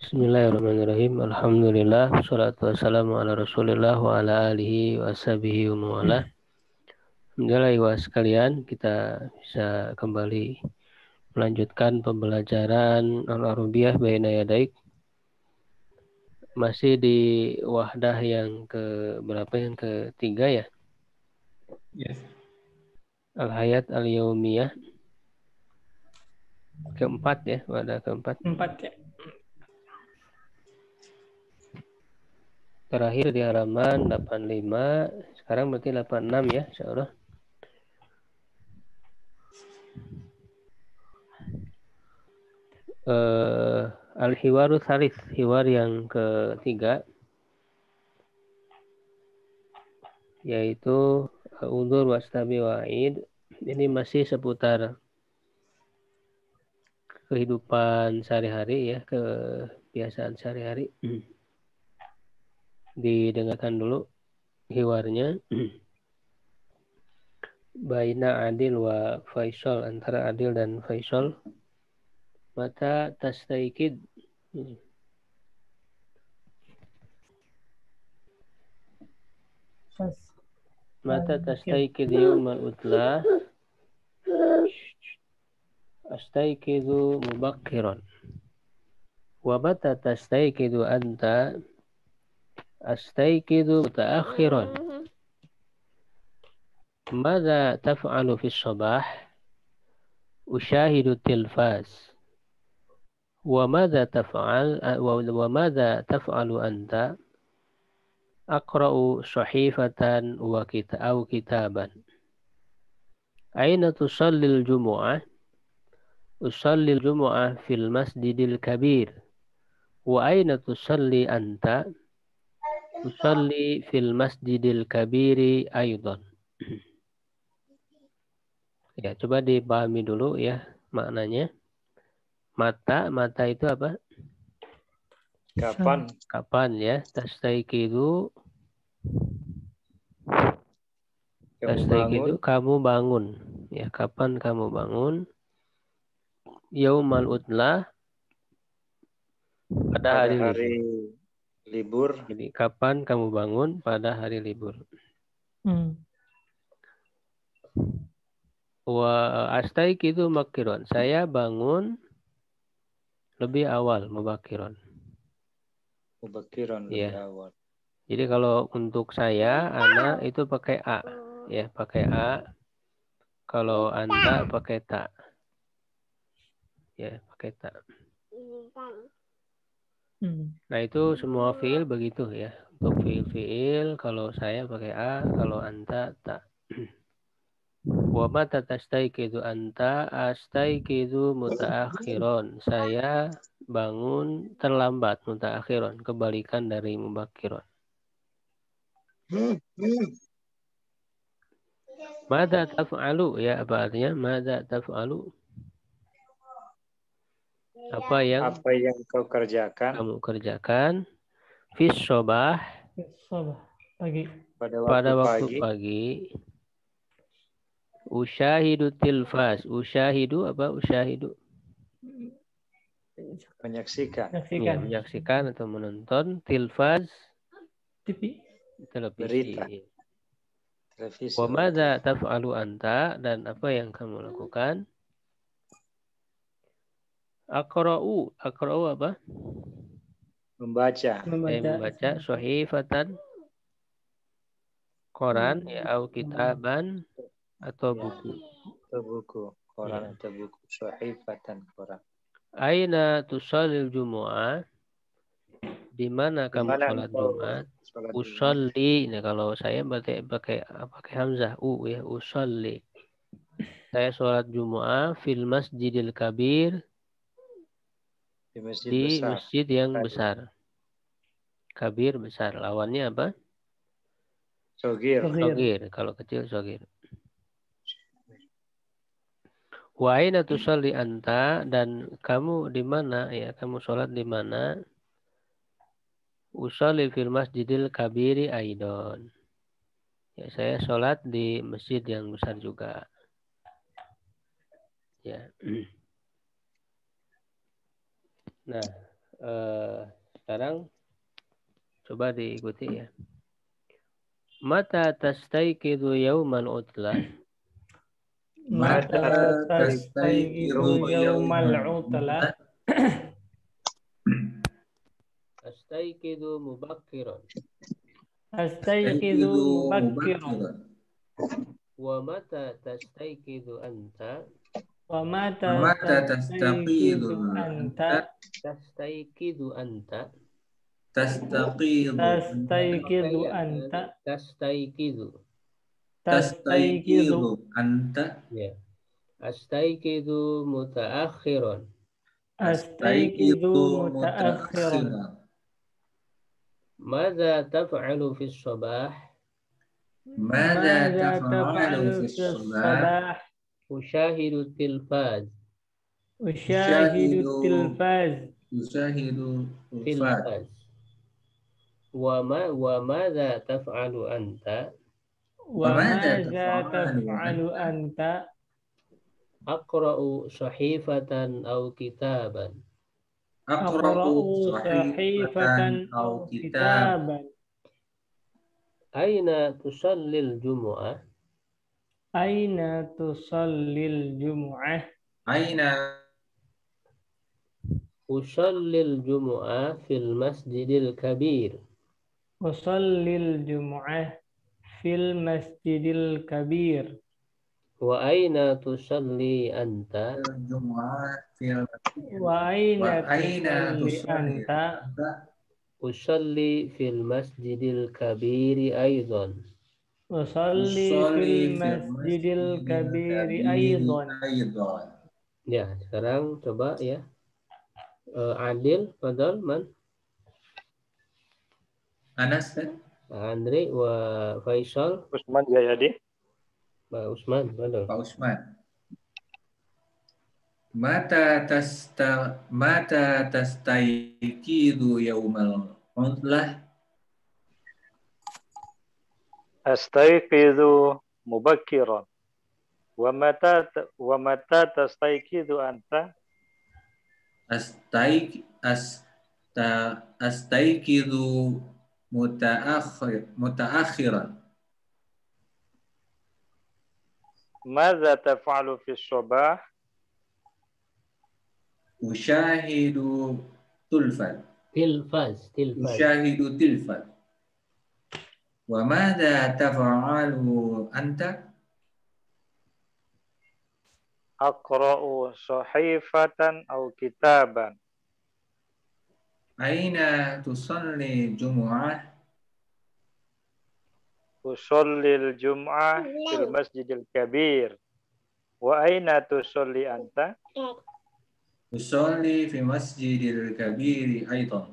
Bismillahirrahmanirrahim. Alhamdulillah. Wassalatu wassalamu ala rasulillah wa ala alihi wa sahbihi wa mawala. Alhamdulillah ikhwah sekalian, kita bisa kembali melanjutkan pembelajaran Al-Arabiyah Baina Yadaik. Masih di wahdah yang ke berapa, yang ketiga ya? Yes. Al-Hayat Al-Yaumiyah. Keempat ya, wahdah keempat. 4 ya. Terakhir di halaman 85, sekarang berarti 86 ya, insyaallah. Al-Hiwaru Thalith, hiwar yang ketiga, yaitu Undur Wastabi Wa'id. Ini masih seputar kehidupan sehari-hari ya, kebiasaan sehari-hari. Didengarkan dulu hiwarnya. Baina Adil wa Faisal, antara Adil dan Faisal. Mata tastaikid. Mata tastaikid yawmal utla. Astaikidu mubakkiran. Wa mata tastaikidu anta. Astaikidu mutaakhiran. Mada taf'alu fi sabah? Ushahidu tilfaz. Wa mada taf'alu anta? Aqra'u sahifatan wa kitaban. Aina tusallil jumu'ah? Usallil jumu'ah fil masjidil kabir. Wa aina tusalli anta? Usalli fil masjidil kabiri aydan. Ya, coba dipahami dulu ya maknanya. Mata itu apa? Kapan? Kapan ya? Tastaikidu kamu bangun. Ya, kapan kamu bangun? Yaumal utlah, pada hari libur. Jadi kapan kamu bangun pada hari libur? Wa astaikidu makiron. Saya bangun lebih awal, mubakiron. Mubakiron lebih awal. Jadi kalau untuk saya, ana itu pakai a, ya pakai a. Kalau anta pakai ta, ya pakai ta. Nah itu semua fiil begitu ya. Untuk fiil, kalau saya pakai a, kalau anta ta. Wa mata tastaikidu anta? Astaikidu mutaakhiron. Saya bangun terlambat, mutaakhiron, kebalikan dari mubakiron. Mada taf'alu, ya apa artinya? Mada taf'alu? Apa yang kau kerjakan? Kamu kerjakan. Fis sobah, Pagi. pada waktu pagi. Usyahidu tilfas. Usyahidu apa? Usyahidu Menyaksikan. Ya, menyaksikan atau menonton. Tilfaz, TV. televisi. Berita. Televisi. Wa madza taf'alu anta? Dan apa yang kamu lakukan? Aqra'u apa? Membaca. Membaca. Sahifatan, koran ya, au kitaban atau buku. Atau buku. Koran atau buku. Sahifatan, koran. Aina tusallil jumu'ah? Di mana kamu sholat Jumat? Usolli. Nah, kalau saya pakai hamzah u ya, usolli. Saya sholat Jumu'ah fil masjidil kabir, di masjid yang besar. Kabir besar. Lawannya apa? Sogir. Kalau kecil sogir. Wa aina tusalli anta? Dan kamu di mana ya? Kamu sholat di mana? Usolli fil masjidil kabiri aidon. Ya, saya sholat di masjid yang besar juga. Ya. Nah, Sekarang coba diikuti ya. Mata tastayqidu yaumal utlah? Mata tastayqidu yaumal utlah? Tastayqidu mubakkiran. Astayqidu mubakkiran. Wa mata tastayqidu anta? Wa mata tastayqidu anta? Tastayqidu anta? Tastayqidu anta? Tastayqidu. Tastayqidu Ya. Astayqidu mutaakhiran. astayqidu mutaakhiran. Madza taf'alu fi sabah? Madza taf'alu fi sabah? Ushahidu tilfaz. Ushahidu tilfaz. Tilfaz. Wa madza taf'alu anta? Wa madza taf'alu anta? Aqra'u sahifatan aw kitaban. Aqra'u sahifatan aw kitaban. Aina tusallil jumu'ah? Aina tusallil jumu'ah? Usallil jumu'ah fil masjidil kabir. Usallil jumu'ah fil masjidil kabir. Wa aina tusalli anta? Wa aina tusalli anta? Usalli fil masjidil kabiri aidan. Usalli fil masjidil kabiri aidan. Ya, sekarang coba ya. Adil, Fadal, Man, Anas Andri, wa Faisal, Usman Jayadi. Pak Usman, Fadal. Pak Usman. Mata tastayqidu yaumal utlah? Astayqidu mubakkiran. Wa mata tastayqidu anta? Astayqidu mutaakhiran. Madza taf'alu fi sabah? Ushahidu tilfaz. Ushahidu tilfaz. Wa madza taf'alu anta? Aqra'u sahifatan aw kitaban. Aina tusalli jumu'ah? Usallil jum'ah fil masjidil kabir. Wa aina tusalli anta? Usalli fi masjidil kabiri aidan.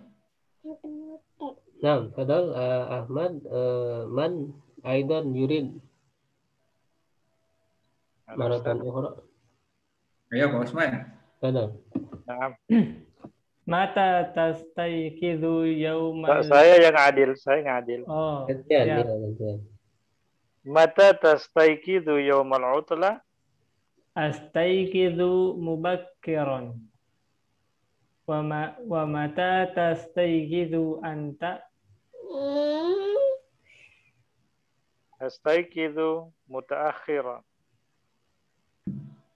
Nah, Fadal, Ahmad, Man, aidan yurid. Maratan ukhra. Ayo Pak Usman. Fadal. Naam. Mata tastayqidu yaumal. Saya yang adil, saya ngadil. Oh, Gantian, ya. ya, gantian. Mata tastayqidu yaumal utlah? Astayqidu mubakkiran. Wa mata tastayqidu anta? Astayqidu mutaakhiran.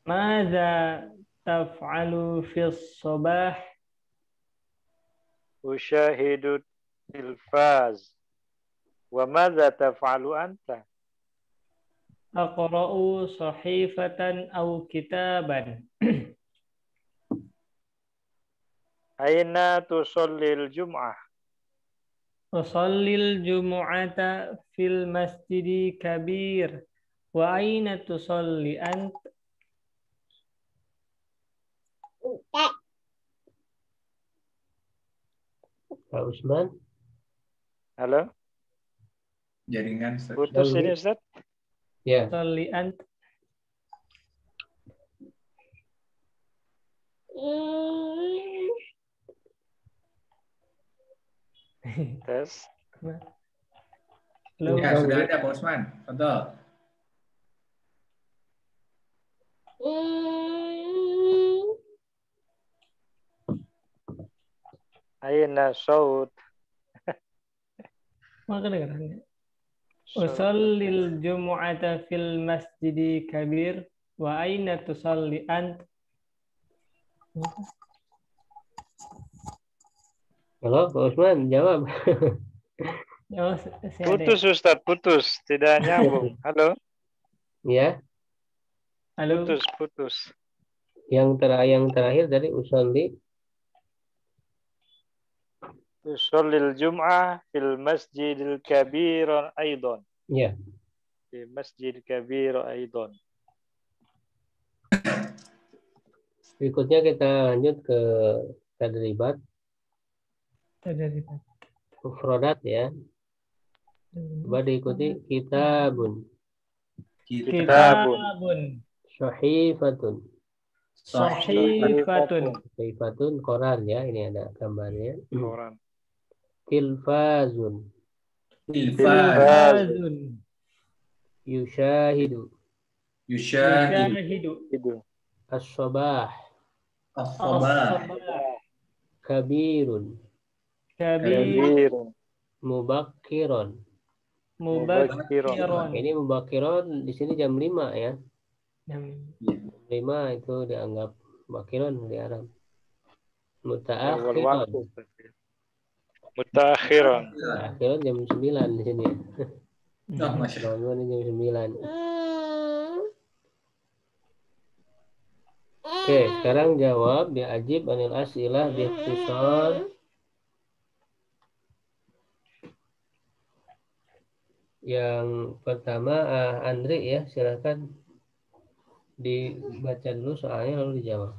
Madza taf'alu fi sabah? Ushahidu tilfaz. Wa madza taf'alu anta? Aqra'u sahifatan aw kitaban. Aina tusallil jum'ah? Usallil jumu'ata fil masjidi kabir. Wa aina tusalli ant? Pak Usman. Halo? Jaringan Ustaz. Putus ini Ustaz? Ya. Tusalli ant? Tes. Halo. Ya, sudah ada Pak Usman. Betul. Aina saut. Maka kedengaran. Saut. Usallil jumu'ata fil masjidi kabir wa aina tusalli ant? Halo, Pak Usman, jawab. Oh, saya ada. Putus Ustaz, putus. Tidak nyambung. Halo? Ya, Halo. Putus. yang terakhir dari usolli. Tusallil jum'ah fil masjidil kabir aidan. Ya, Di masjid kabir aidan. berikutnya kita lanjut ke tadribat mufradat ya. Coba diikuti kitabun, Kitabun. sahifatun, Sahifatun. sahifatun koran ya, ini ada gambarnya. Koran. Tilfazun, Tilfazun. yushahidu, Yushahidu. Itu. as-sabah, As-sabah. kabirun, Kabir. Kabir. mubakkiron. Mubakkiron. Ini mubakkiron di sini jam 5 ya. Jam 5 itu dianggap mubakkiron di Arab. Awal Mutaakhiron. waktu. Mutakhiran. Mutaakhiron jam 9 di sini. Oh, Masya Allah. Bangun jam 9. Oke, sekarang jawab bi'ajib anil as'ilah biikhtisar. Yang pertama Andri ya, silakan dibaca dulu soalnya lalu dijawab.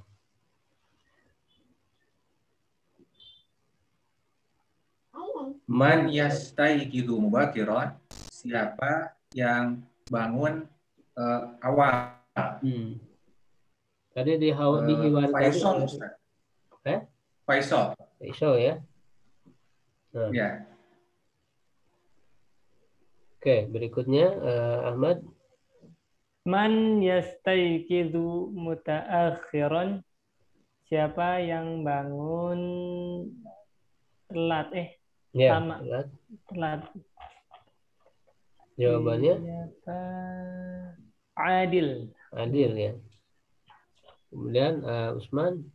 Man yastayqidu mubakiran, siapa yang bangun awal. Tadi dihiwarkan Faisal, Ustaz. Faisal. Faisal ya. Nah. Ya. Oke, berikutnya Ahmad. Man yastayqidu mutaakhiran, siapa yang bangun telat Ya, sama telat. Jawabannya Siapa? Adil. Adil ya. Kemudian Usman.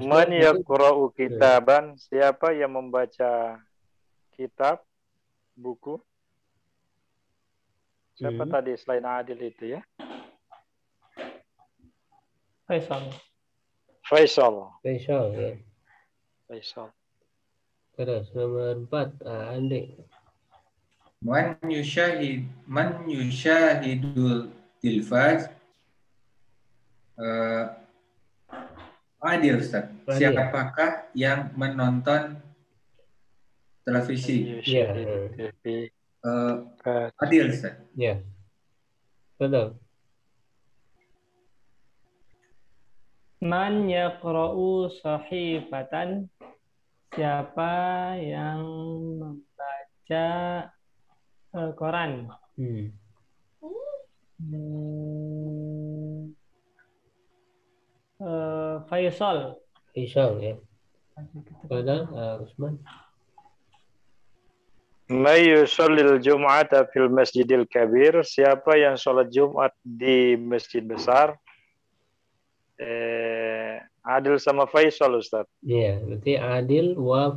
Man yaqra'u kitaban, siapa yang membaca kitab, buku? Siapa tadi selain Adil itu ya? Faisal. Ya. Faisal. Terus nomor 4 Andi. Man yushahidul tilfaz. Adil, Ustaz. Siapakah yang menonton televisi? Ya. Adil, Ustaz. Ya. Betul. Man yaqra'u sahifatan, siapa yang membaca koran. Faisal ya. Pada Usman. May yusallil jum'ata fil masjidil kabir, siapa yang sholat Jumat di masjid besar? Adil sama Faisal, Ustaz. Iya, berarti Adil wa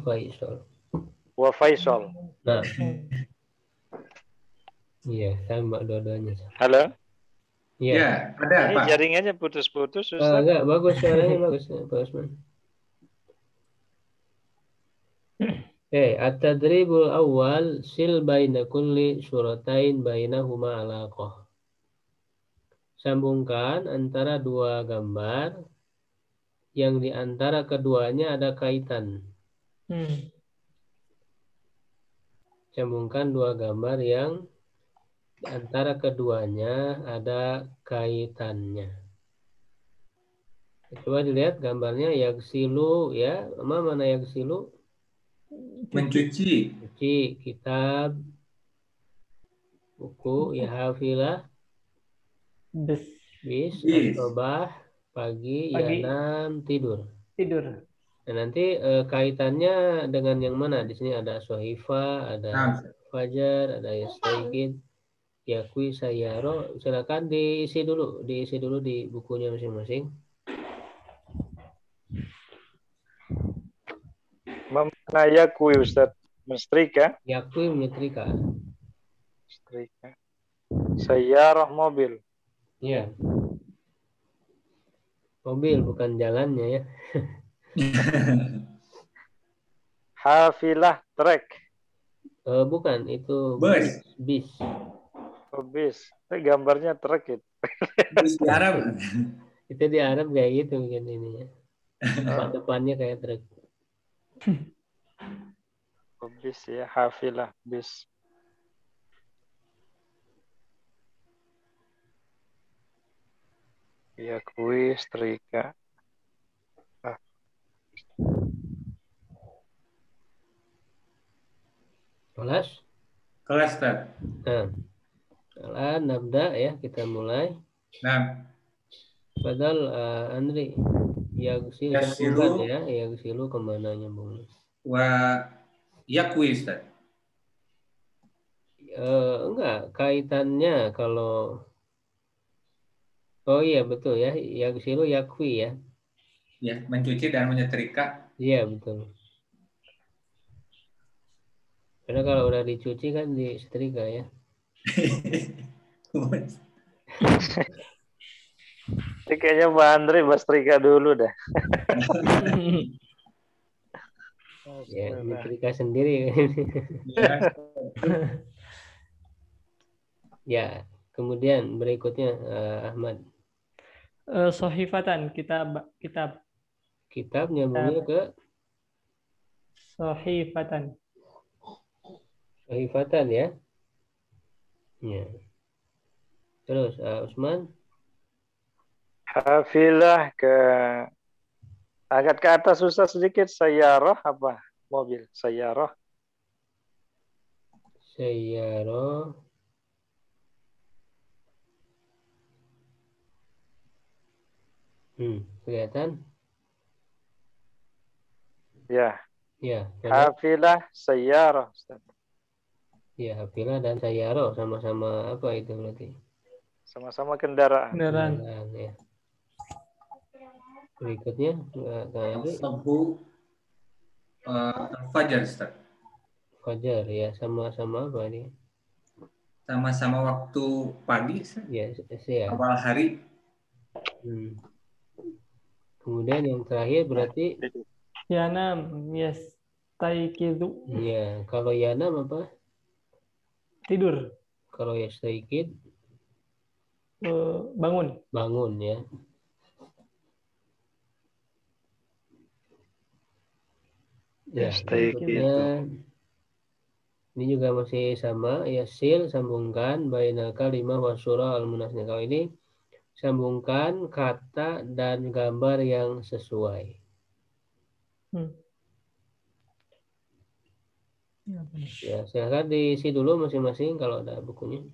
Faisal. Nah. Iya, sama dua-duanya. Halo? Iya, ada ini Pak. Jaringannya putus-putus, Ustaz. Enggak, bagus suaranya bagus, Pak Usman. At-tadribul awal sil baina kulli suratain bainahuma alaqah. Sambungkan antara dua gambar yang di antara keduanya ada kaitan. Sambungkan dua gambar yang di antara keduanya ada kaitannya. Coba dilihat gambarnya yaghsilu ya. Mana yaghsilu? Mencuci. Cuci, kitab, buku, ya hafilah, bis, as-sabah, Pagi, Pagi. yanam, tidur. Tidur. Nah, nanti kaitannya dengan yang mana? Di sini ada sohifa, ada Nah, fajar, ada yastaigid, yakwi, sayaro. Silakan diisi dulu di bukunya masing-masing. Mana yakwi Ustaz? Mensetrika? Yakwi menyetrika. Setrika. Sayyarah mobil. Ya, mobil bukan jalannya ya. Hafilah trek. Bukan, itu Bus. bis. Bis. Gambarnya trek itu. Bus di Arab. Itu di Arab kayak gitu mungkin ininya. Depannya kayak truk. Bis ya, hafilah bis. Yakwi, setrika. Kelas? Kelas, Ustaz. Nah, Alan, nabda ya, kita mulai. Nah, Padahal Andri, Yagsilu Yagsilu. sambungkan ya, Yagsilu kemana nyambungnya? wa yakwi, Ustaz. Enggak, kaitannya kalau oh iya betul ya, Yagsilu yakwi ya. Ya, mencuci dan menyetrika. Iya betul. Karena kalau udah dicuci kan disetrika ya. Ini kayaknya Pak Andri setrika dulu dah. Ya, nyetrika sendiri. Ya. Ya, kemudian berikutnya Ahmad. Sohifatan, kitab. Kitab nyambungnya ke Sohifatan. Sohifatan ya. Ya. Terus Usman. Hafilah ke angkat ke atas susah sedikit. Sayyarah apa? Mobil. Sayyarah. Sayyaro. Kelihatan? Ya. Ya. Hafilah sayyarah. Ya, hafilah dan sayyaro sama-sama apa itu berarti? Sama-sama kendaraan. Kendaraan. Ya. Berikutnya Sabu Fajar, Ustaz. Fajar ya, sama-sama apa ini? Sama-sama waktu pagi, Ustaz. Ya, ya. Awal hari. Kemudian yang terakhir berarti Yanam, yes. Taikidu. Ya, kalau yanam apa? Tidur. Kalau yastaikid bangun. Bangun ya. Ya, berikutnya ini juga masih sama, yasil sambungkan bainal kalimah wa surah al-munasnah. Kalau ini sambungkan kata dan gambar yang sesuai. Ya, silakan diisi dulu masing-masing kalau ada bukunya.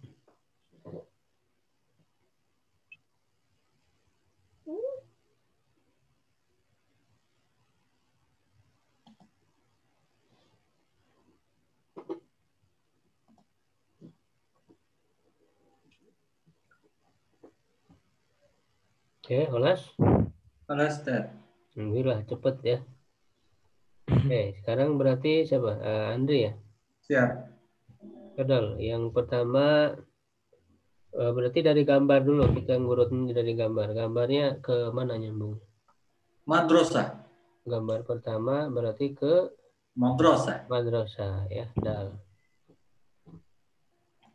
Oke, Holas. Holas, Ustaz. Alhamdulillah, cepet ya. Oke, sekarang berarti siapa? Andri ya? Siap. Padahal yang pertama berarti dari gambar dulu, kita ngurutnya dari gambar. Gambarnya ke mana nyambung? Madrasah. Gambar pertama berarti ke Madrasah. madrasah ya, dal.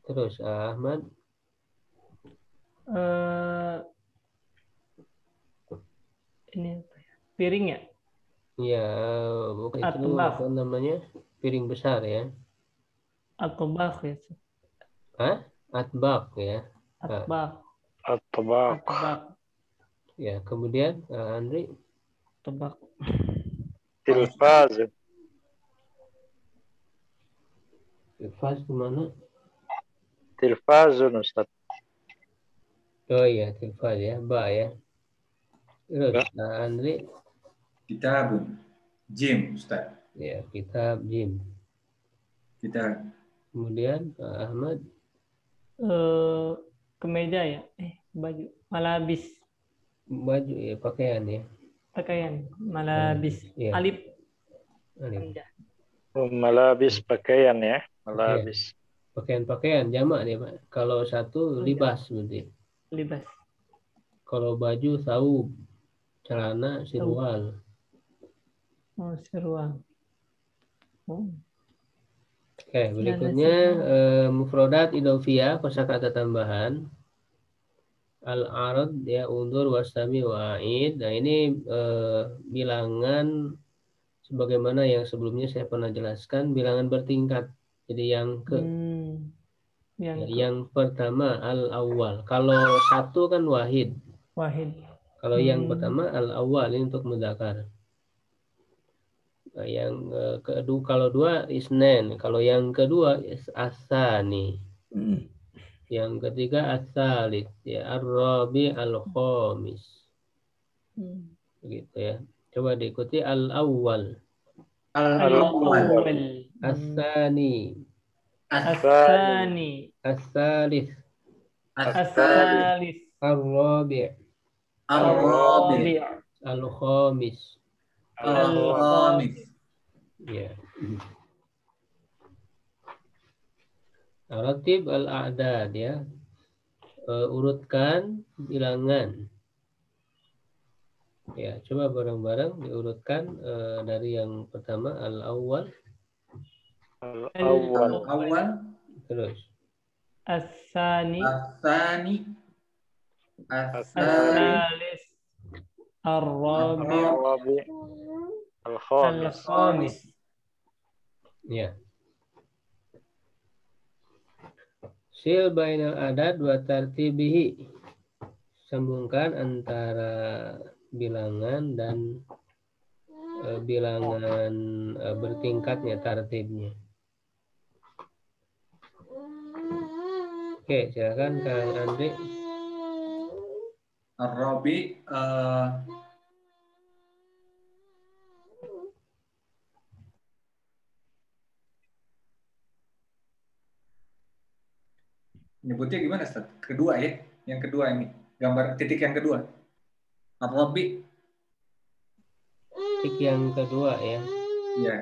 Terus Ahmad. Ini apa ya? Piring ya? Ya, bukan itu apa namanya? Piring besar ya. Atbaq ya. Hah? Atbaq ya. Atbaq. Ya, kemudian Andri. Atbaq. Tilfaz. Tilfaz kemana? Tilfazun, Ustaz. Oh iya, tilfaz ya, ba ya. Terus, Andri, Kitabun. Jim, Ustaz. ya kitab jim. Kitab. Kemudian Pak Ahmad, Kemeja ya? Baju. Malabis. baju ya pakaian ya. Pakaian. Malabis. Iya. Alif. Alif. Hamzah. Malabis pakaian ya. Malabis. Pakaian jamak dia Pak. Kalau satu libas berarti. Libas. Kalau baju saub, celana sirwal. Oh, seruang. Oh. Oke, berikutnya mufradat idhofiyah, kosakata tambahan. Al-arad ya undur wasami wa'id. Nah, ini bilangan sebagaimana yang sebelumnya saya pernah jelaskan, bilangan bertingkat. Jadi yang pertama al-awwal. Kalau satu kan wahid. Wahid. Kalau yang pertama al-awwal ini untuk mudzakkar. Yang kedua, kalau dua isnen, kalau yang kedua asani, yang ketiga asalis, ya ar-rabi al-khamis, begitu ya. Coba diikuti al-awwal, Al-awwal. asani, As-sani. asalis, As-salis. ar-rabi Ar-rabi'. al-khamis. Al-khamis. Ya. Ratib al-a'dad ya. Urutkan bilangan. Ya, coba bareng-bareng diurutkan dari yang pertama al-awwal. Al-awwal. Terus As-sani. As-sani. As-salis. Ar-rabi'. Al-khamis. Al-khamis. ya. Sil bainal adad wa tartibihi. Sambungkan antara bilangan dan bilangan bertingkatnya, tartibnya. Oke, silakan Kang Andri. Ar-rabi. Nyebutnya gimana, Ustaz? Kedua ya? Yang kedua ini. Gambar titik yang kedua. Ar-rabi. Titik yang kedua ya. Ya.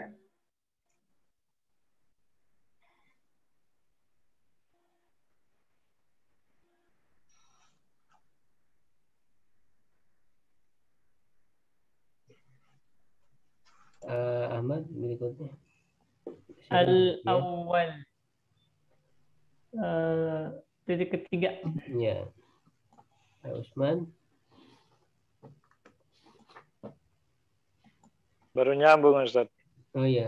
Ahmad berikutnya. Al-awwal. Titik ketiga. Ya. Usman. Baru nyambung Ustaz. Oh iya,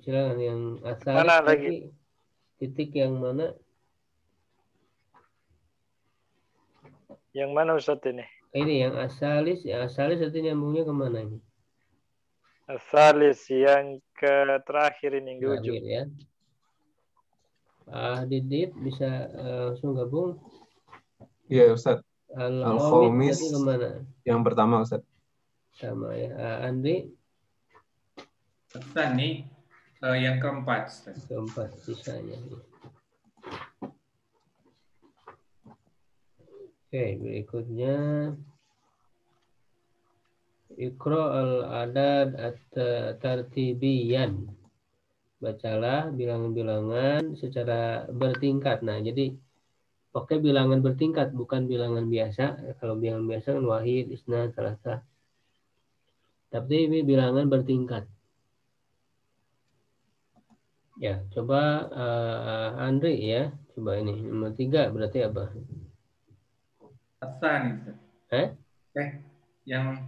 silakan yang asal. Mana lagi? Titik yang mana? Yang mana Ustaz ini? Ini yang asalis, ya asalis itu nyambungnya kemana ini? Asalis yang ke terakhir ini di ujung. Terakhir ya. Didit bisa langsung gabung. Iya Ustaz. Al-Khamis tadi kemana? Yang pertama Ustaz. Sama ya. Andri? As-sani yang keempat, Ustaz. Keempat sisanya. Oke, berikutnya Iqra al-adad at-tartibiyan. Bacalah bilangan-bilangan secara bertingkat. Nah, jadi pakai bilangan bertingkat, bukan bilangan biasa. Kalau bilangan biasa kan wahid, isna, salasa. Tapi ini bilangan bertingkat. Ya, coba Andri ya. Coba ini nomor 3 berarti apa? As-sani, Ustaz. Yang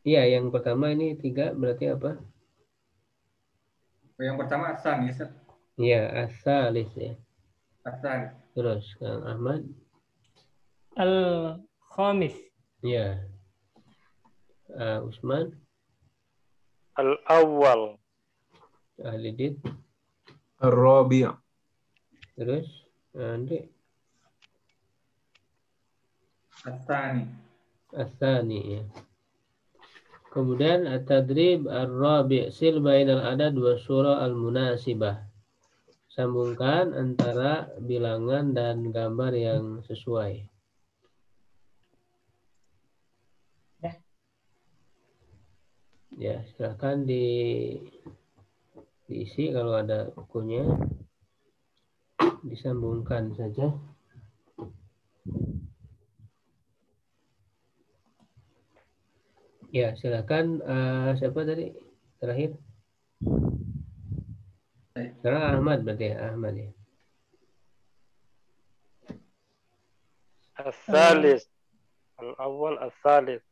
Iya, yang pertama ini 3 berarti apa? yang pertama as-sani, Ustaz. Iya, asalis ya. As-sani. Terus Kang Ahmad? Al-khamis. Iya. Usman? Al-awwal. Lidit? Ar-rabi'. Terus Andri? As-sani. Ats-tsani ya. Kemudian at-tadrib ar-rabi' sil bainal adad wa surah al-munasibah. Sambungkan antara bilangan dan gambar yang sesuai. Ya, silahkan diisi kalau ada bukunya. Disambungkan saja. Ya, silakan. Siapa tadi terakhir? Sekarang Ahmad berarti ya, Ahmad ya. As-salis. Al-awwal as-salis.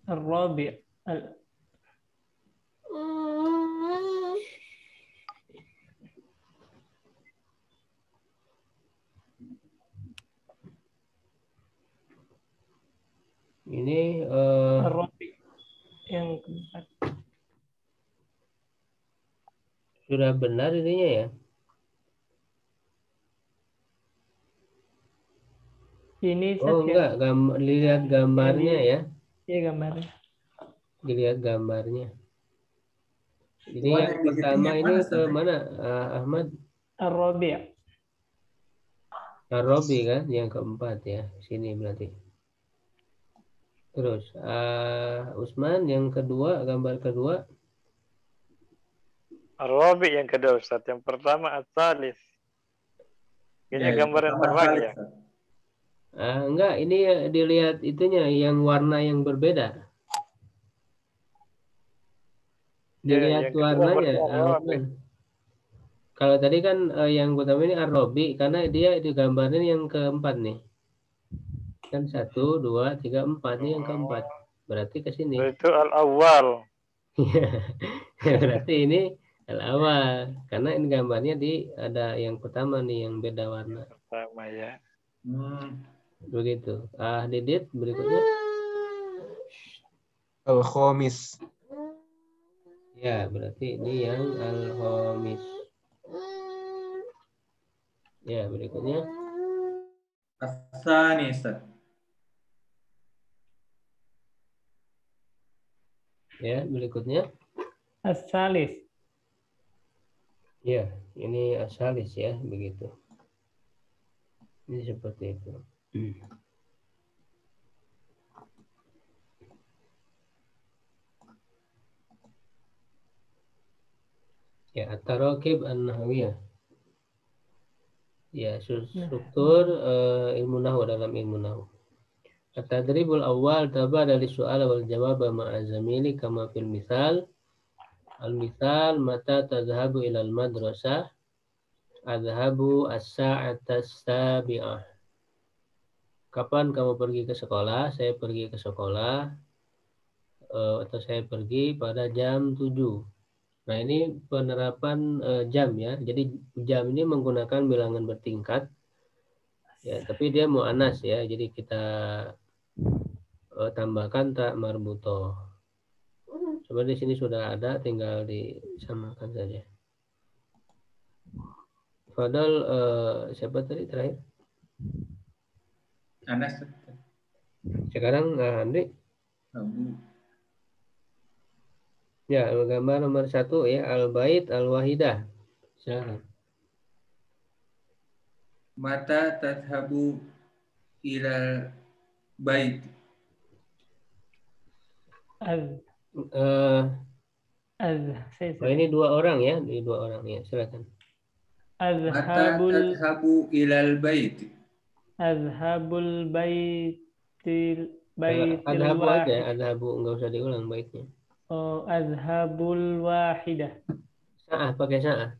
Ar-rabi' Ini ar-rabi' yang keempat. sudah benar ininya ya. Ini Oh enggak, lihat gambarnya ya. Iya gambarnya. Dilihat gambarnya. Jadi Cuman yang yang pertama dihitung yang ini mana, ke Ustaz? mana, Ahmad? Ar-rabi' Ar-Rabi kan, yang keempat ya. Sini berarti. Terus Usman yang kedua, gambar kedua. Ar-rabi' yang kedua Ustaz. Yang pertama as-salis. Kayaknya Ya, gambar yang pertama terbang salis, ya. Ustaz. Enggak, ini dilihat itunya yang warna yang berbeda. Ya, Dilihat yang kedua warnanya. berarti ar-rabi'. Kalau tadi kan yang pertama ini Ar-Rabi karena dia digambarin yang keempat nih. Kan 1, 2, 3, 4 ini yang keempat. Berarti ke sini. Itu al-awwal. Berarti ini al-awal karena ini gambarnya ada yang pertama nih yang beda warna. Pertama ya. Begitu. Didit berikutnya. Al-Khamis. Ya, berarti ini yang al-Khamis. Ya, berikutnya. As-Tsani, Ustaz. Ya, berikutnya. As-salis. Ya, ini asalis ya, begitu. Ini seperti itu. Ya, at-tarakib an-nahwiyah. Ya, struktur ilmu nahwu dalam ilmu nahwu. At-tadribul awal tabada li su'al wal jawab ma'a zamili kama fil misal. Al-misal mata tadhhabu ila al-madrasah? Adhabu as-sa'ata as-sabi'ah. Kapan kamu pergi ke sekolah? Saya pergi ke sekolah. Atau saya pergi pada jam 7. Nah, ini penerapan jam ya. Jadi jam ini menggunakan bilangan bertingkat. Ya, tapi dia mu'annas ya. Jadi kita tambahkan tak marbutoh. Coba di sini sudah ada, tinggal disamakan saja. Fadal siapa tadi terakhir? Anas. Sekarang Andri. Ya, gambar nomor 1 ya, al-bait al-wahidah. Silakan. Mata tadhabu ilal bait. Ini 2 orang ya, ini 2 orang ya, silakan. Mata tadhabu ilal bait. Azhabul baitil Adhabu wahid. aja, adhabu enggak usah diulang baitnya. Oh, azhabul wahidah. Sa'ah, pakai sa'ah.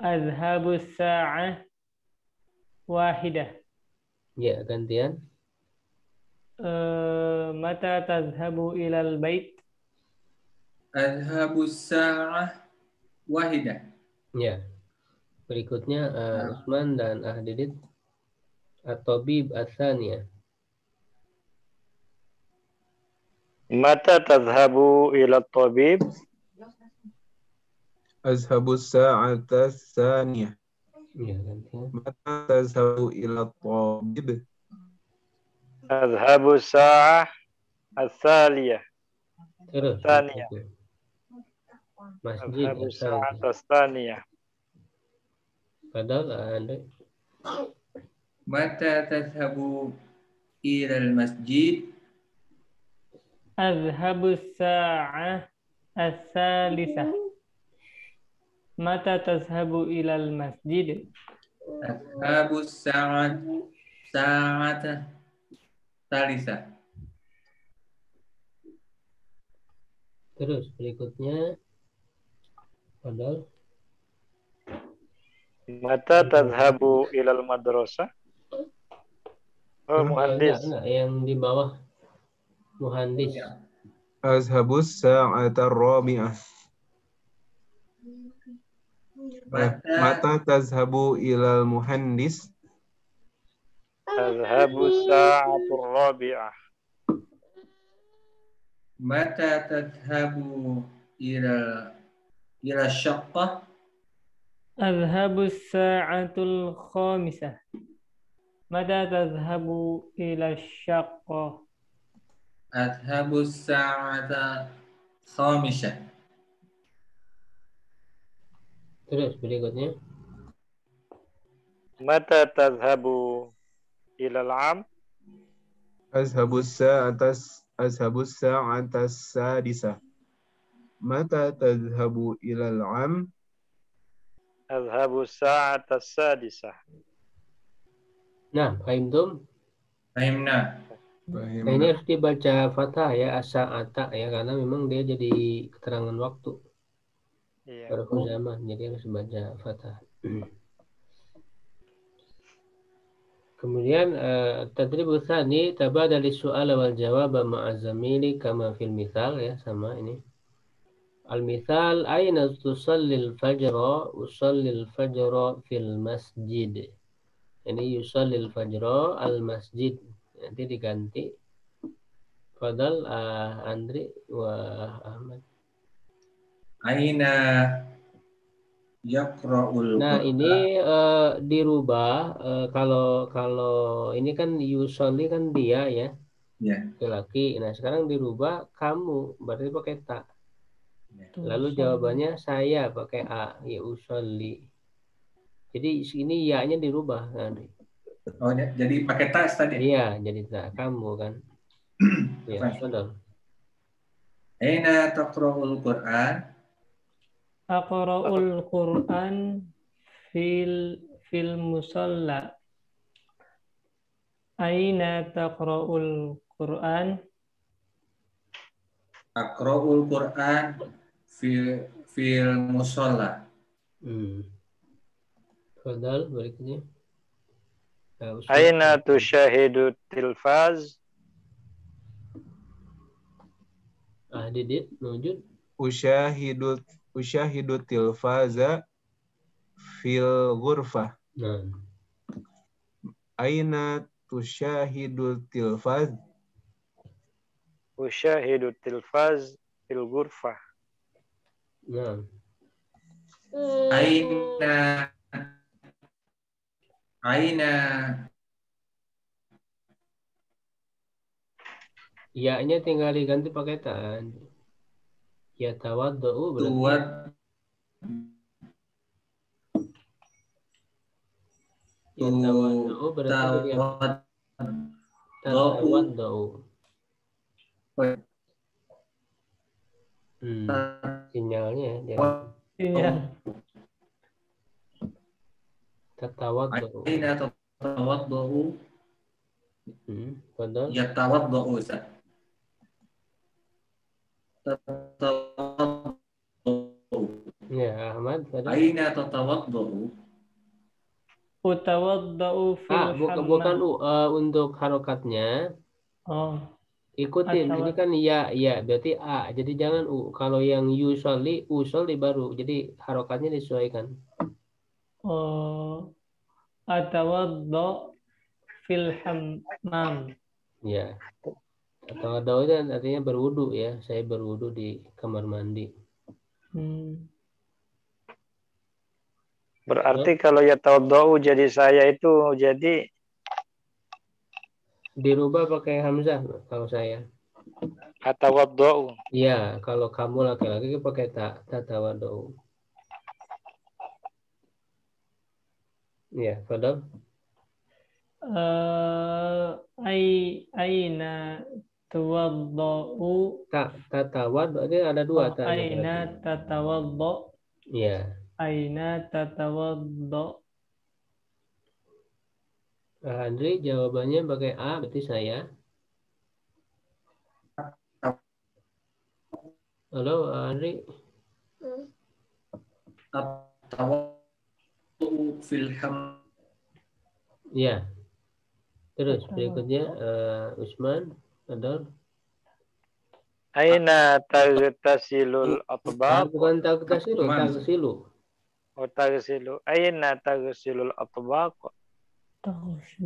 Azhabus sa'ah wahidah. Ya, gantian. Mata tadhhabu ilal bait? Azhabus sa'ah wahidah. Ya. Berikutnya Usman dan Didit. At-tabib ats-tsaniyah. Mata tadhhabu ila at-tabib? Azhabu as-sa'ata as-tsaniyah. Ya, gantian. Mata tazhabu ila at-tabib? Adhabu sa'ah as-saliyah. Terus. Tsaniyah. Masjid Adhabu asal. sa'ah as-saliyah. Padahal Andre. Mata tadhhabu ila al-masjid? Azhabu sa'ah as-salisah. Mata tazhabu ilal masjid? Adhabu sa'ata thalithah. Terus berikutnya. Padahal. Mata tadhabu ilal madrasah? Oh, muhandis. Enggak, yang di bawah. Muhandis. Azhabus sa'ata rabi'ah. Mata tazhabu ilal muhandis? Adhabu sa'atur rabi'ah. Mata tadhhabu ila syaqqah? Azhabu sa'atul khamisah. Mata tazhabu ila syaqqah? Adhabu sa'ata khamisah. Terus berikutnya. Mata tadhabu ilal am? Azhabus sa'ata sadisah. Mata tadhhabu ilal am? Adhabu sa'ata sadisah. Nah, fahimtum? Fahimna. Nah, ini harus dibaca fathah ya, asa-ata ya, karena memang dia jadi keterangan waktu. Iya. Zarfu zaman, jadi harus baca fathah. Kemudian tadribul tsani tabadal as-su'al wal jawab ma'a zamili kama fil misal ya, sama ini. Al-misal aina tusallil fajra? Usallil fajra fil masjid. Ini yusallil fajra al masjid. Nanti diganti. Fadal Andri wa Ahmad. Aina yaqra'ul Nah, Qur'an? ini dirubah kalau ini kan yusolli kan dia ya, Ya. laki-laki. Nah, sekarang dirubah kamu, berarti pakai ta. Ya. Lalu jawabannya saya pakai a, ya usolli. Jadi sini ya-nya dirubah kan. Oh, jadi pakai tas tadi. Iya, jadi ta kamu kan. Ya, saudara. Aina taqra'ul Qur'an? Aqra'ul Qur'an fil musalla. Aina taqra'ul Qur'an? Aqra'ul Qur'an fil musalla. Fadal berikutnya. Aina tusyahidu tilfaz? Didit wujud. Usyahidu tilfaza fil ghurfah. Nah. Aina tusyahidu tilfaz? Usyahidu tilfaz fil ghurfah. Nah. Aina Ya-nya tinggal diganti pakai tan. Ya tawaddu berarti. Ya tawaddu berarti tawaddu. Sinyalnya ya. Sinyal. Tatawaddu. Aina tatawaddu? Padahal Yatawaddu Ustaz. ya Ahmad padahal. Aina tatawaddu? Utawaddau fil bukan untuk harokatnya. Oh. Ikutin, ini kan ya berarti a. Jadi jangan u. Kalau yang yusolli, usolli baru. Jadi harokatnya disesuaikan. Oh. Atawaddu fil hammam. Ya. Atau itu artinya berwudu ya. Saya berwudu di kamar mandi. Berarti kalau ya tawaddu jadi saya itu jadi Dirubah pakai hamzah kalau saya. Atawaddau. Iya, kalau kamu laki-laki pakai tatawadau. Iya, Fadal. Aina tawaddau Tatawad berarti ada dua tak. aina tatawaddau Iya. aina tatawaddau. Andri jawabannya pakai A, berarti saya. Halo, Andri. At-tawaddu fil ham. Iya. Terus berikutnya Usman, Fadal. Aina tagtasilul atbaq. Bukan tagtasilu, Teman. tagsilu. Oh, tagsilu. Aina tagsilul atbaq.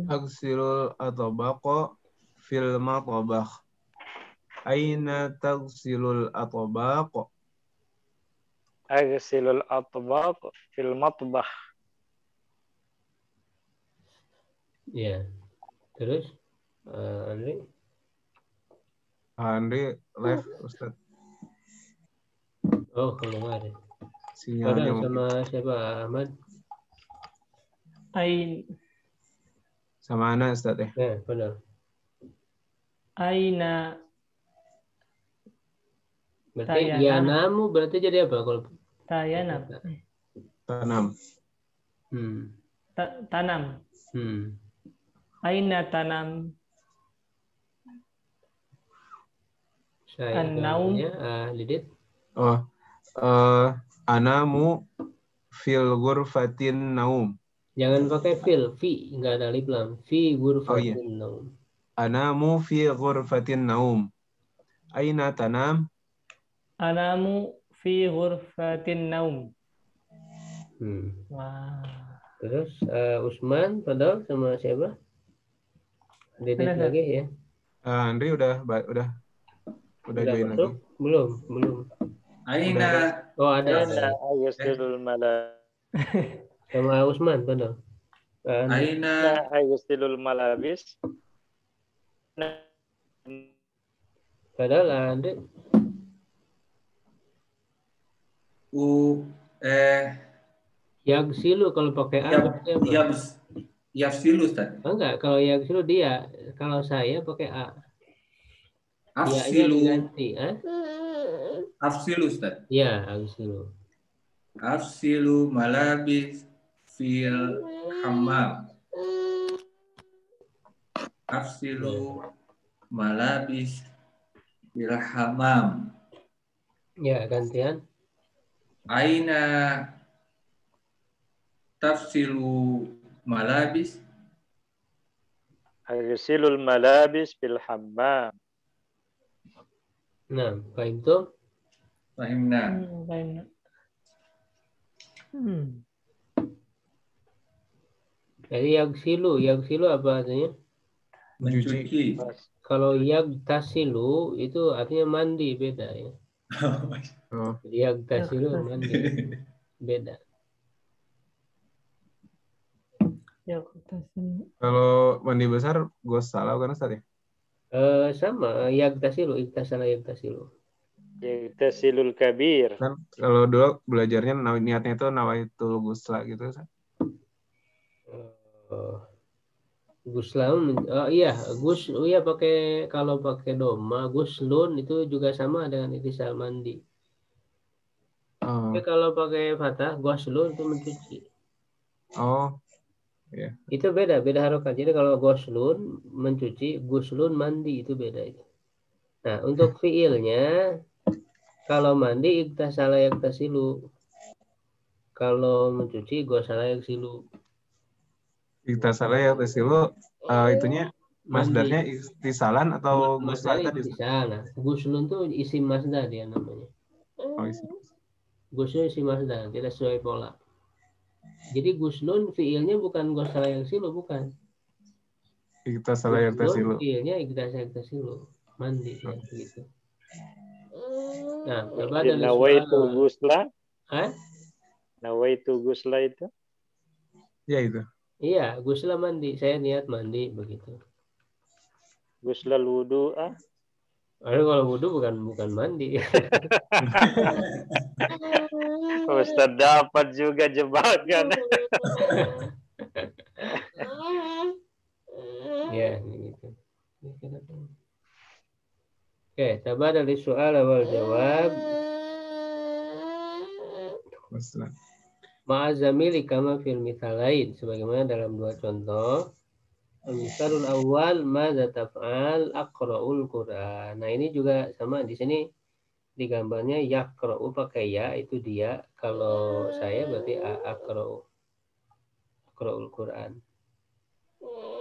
Tagsilul atbaqa fil matabakh. Aina tagsilul atbaqa? Agsilul atbaq fil matbah. Iya. Terus Andri. Andri live Ustaz. Oh, keluar. Sinyalnya Fadal sama siapa? Ahmad. Sama Ana Ustaz ya. Ya, Fadal. Aina Berarti Tayanam. yanamu berarti jadi apa kalau tayanam. Tanam. Tanam. Aina tanam. Saya An-naum. Lidit. Oh, anamu fil ghurfatin naum. Jangan pakai fil, fi enggak ada alif lam. Fi ghurfatin Oh, iya. naum. Anamu fi ghurfatin naum. Aina tanam? Anamu fi ghurfatin naum. Wah. Terus Usman, Fadal sama siapa? Lidit Mana, lagi ya. Andri udah join masuk? lagi. Belum. Aina. Oh, ada. Aina agsilul mala. Sama Usman, Fadal. Aina agsilul malabis. Padahal Andri. Yagsilu kalau pakai A. Yafsilu Ustaz. Enggak, kalau yagsilu dia. Kalau saya pakai A. Afsilu. Diganti. Afsilu Ustaz. Ya, agsilu. Afsilu malabis fil hammam. Afsilu malabis fil hammam. Ya, gantian. Aina tafsilu malabis? Agsilul malabis fil hammam. Nah, fahim tuh? Fahimna. Jadi yagsilu apa artinya? Mencuci. Kalau yagtasilu itu artinya mandi, beda ya. Jadi yagtasilu mandi, beda. Kalau mandi besar gosala kan Ustaz ya? Sama yagtasilu, iktasala yagtasilu. Yagtasilul kabir. Kan kalau dulu belajarnya niatnya itu nawaitul gusla gitu Ustaz. Guslaun, iya pakai kalau pakai doma, guslun itu juga sama dengan iktisal mandi. Tapi kalau pakai fathah, guslun itu mencuci. Oh, iya. Itu beda harokat. Jadi kalau guslun mencuci, guslun mandi itu beda itu. Nah, untuk fiilnya kalau mandi iktasala yaktasilu. Kalau mencuci gusala yaksilu. Iktasala yaktasilu itunya masdarnya iktisalan atau gusla tadi? Nah, guslun tuh isi masdar dia namanya. Oh, isi. Guslun isi masdar, tidak sesuai pola. Jadi guslun fiilnya bukan gusala yaksilu, bukan. Iktasala yaktasilu. Fiilnya iktasala yaktasilu. Mandi ya gitu. Nah, coba ada Nawaitu gusla. Hah? Nawaitu gusla itu? Ya itu. Iya, gusla mandi. Saya niat mandi begitu. Guslal wudu'a. Aduh, kalau wudhu bukan mandi. Ustaz dapat juga jebakan. Ya, gitu. Oke, tabadal soal wal jawab. Wassalam. Ma'azamili kama fil mithalain, sebagaimana dalam dua contoh. Al-mithalul awal madza taf'al aqra'ul Qur'an. Nah, ini juga sama di sini di gambarnya yaqra'u pakai ya, itu dia. Kalau saya berarti aqra'ul Qur'an.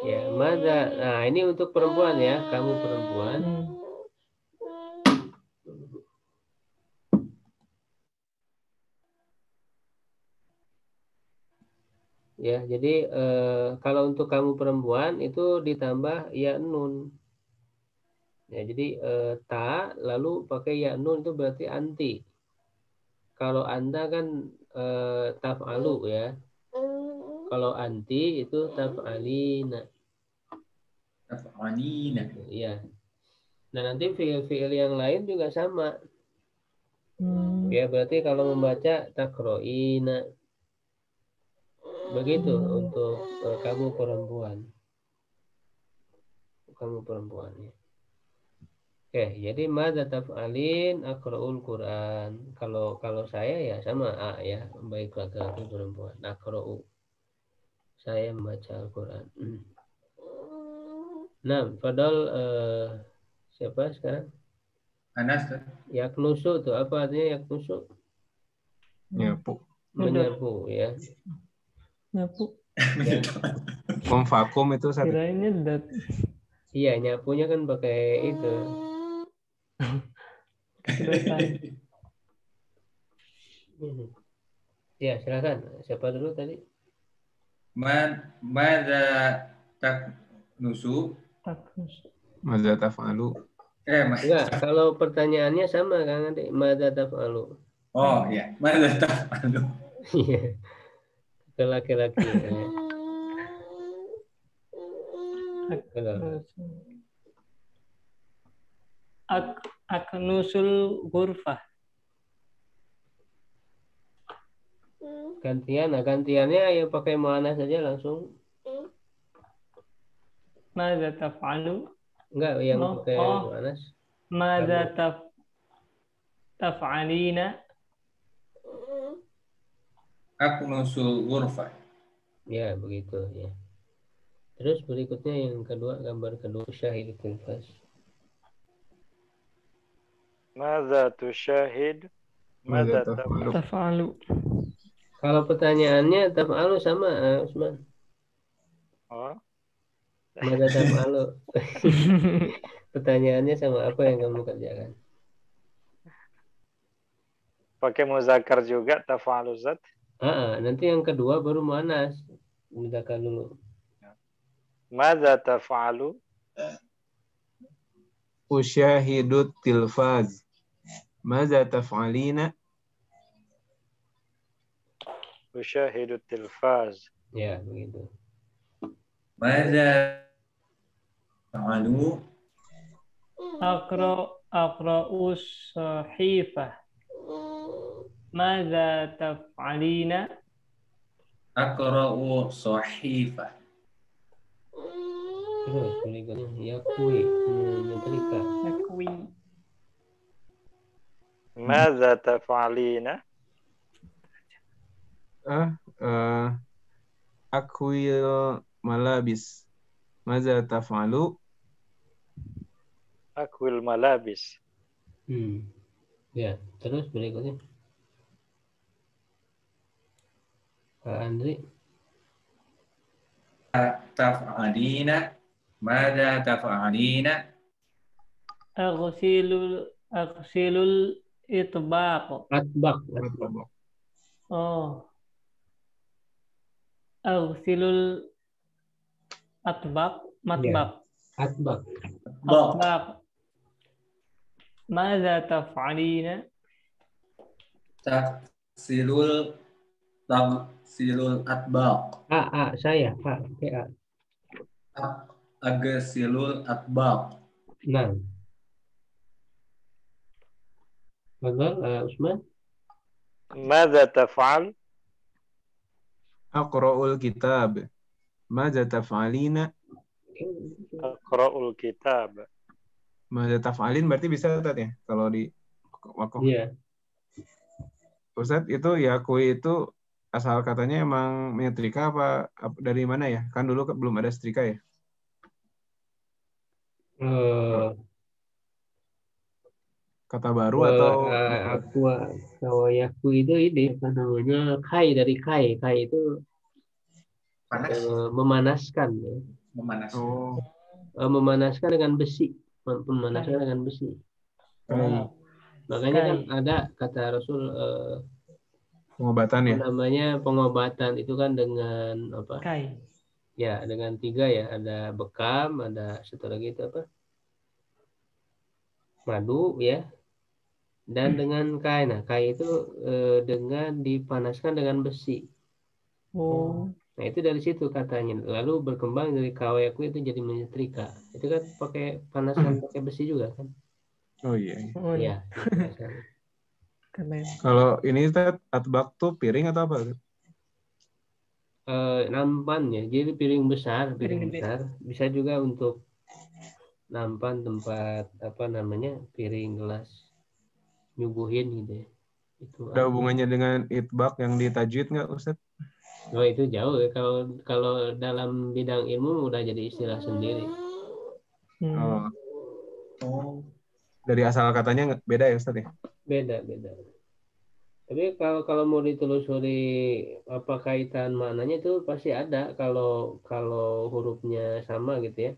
Ya, madza. Nah, ini untuk perempuan ya, kamu perempuan. Ya, jadi kalau untuk kamu perempuan itu ditambah ya nun. Ya, jadi ta lalu pakai ya nun itu berarti anti. Kalau anda kan taf'alu ya. Kalau anti itu taf'alina. Taf'alina. Ya. Nah, nanti fiil-fiil yang lain juga sama. Ya, berarti kalau membaca takroina. Begitu untuk kamu perempuan. Kamu perempuan ya. Oke, jadi madza taf'alin aqra'ul Qur'an. Kalau saya ya sama A ya, baik laki-laki perempuan. Aqra'u. Saya membaca Al-Qur'an. Nah, padahal siapa sekarang? Anas tuh. Yaknusu tuh apa artinya yaknusu? Nyapu. Menyapu ya. Nyapu. Ya. Memvakum itu Ustaz. Kirainnya dat. Iya, nyapunya kan pakai itu. Ya, silakan. Siapa dulu tadi? Madza taknusu. Madza taf'alu. Enggak, kalau pertanyaannya sama Kang Ade, madza taf'alu. Oh iya, madza taf'alu. Iya. Ke laki-laki. Ya. Aknusul ghurfah. Gantian, nah gantiannya ya pakai muannas saja langsung. Madza taf'alu? Enggak, yang pakai muannas. Madza taf'alina? Aknusul ghurfah. Ya, begitu ya. Terus berikutnya yang kedua, gambar kedua, syahid tilfas. Madza tusyahid? Madza Taf'alu. Kalau pertanyaannya taf'alu sama, Usman. Oh. Madza taf'alu. Pertanyaannya sama, apa yang kamu kerjakan? Pakai muzakkar juga taf'alu zat. Nanti yang kedua baru muannas. Muzakkar dulu. Madza taf'alu? Usyahidu tilfaz. Madza taf'alina? Usyahidu tilfaz. Ya, begitu. Madza taf'alu? Aqra'us sahifah. Madza taf'alina? Aqra'u sahifah. Terus berikutnya yakwi, menyetrika. Yakwi. Madza taf'alina? Akwil malabis. Madza taf'alu? Akwil malabis. Ya, terus berikutnya. Pak Andri. Taf'alina? Madza taf'alina? Aghsilul itbaq. Atbaq. Oh. Aghsilul matbaq. Atbaq. Madza taf'alina? Tagsilul atbaq. Saya, Pak. agsilul atbaq. Nah. Fadhal, Usman. Madza taf'al? Aqra'ul kitab. Madza taf'alina? Aqra'ul kitab. Madza taf'alin berarti bisa Ustaz ya? Kalau di wakoh. Iya. Ustaz itu yakui itu asal katanya emang menyetrika apa dari mana ya? Kan dulu belum ada setrika ya? Kata baru atau Kawayaku itu ini apa namanya, kai dari kai. Kai itu Panas. memanaskan ya. Memanas. oh Memanaskan dengan besi. Memanaskan dengan besi. kai Makanya kan Kai. ada kata Rasul pengobatan ya? namanya pengobatan itu kan dengan apa? Kai. Ya, dengan 3 ya. Ada bekam, ada satu lagi itu apa? Madu ya. Dan dengan kai. Nah, kai itu dengan dipanaskan dengan besi. Oh. Nah, itu dari situ katanya. Lalu berkembang dari kawayaku itu jadi menyetrika. Itu kan pakai panasan pakai besi juga kan? Oh iya. Oh, Iya. keren. Kalau ini Ustaz, atbaq tuh piring atau apa? Nampan ya. Jadi piring besar Piring gede. bisa juga untuk nampan tempat apa namanya, piring gelas nyuguhin gitu ya. Itu Ada hubungannya dengan itbaq yang di tajwid nggak Ustaz? oh, itu jauh ya. Kalau dalam bidang ilmu udah jadi istilah sendiri. Oh, Oh. dari asal katanya beda ya Ustaz ya? Beda. Tapi kalau mau ditelusuri apa kaitan maknanya itu pasti ada kalau hurufnya sama gitu ya.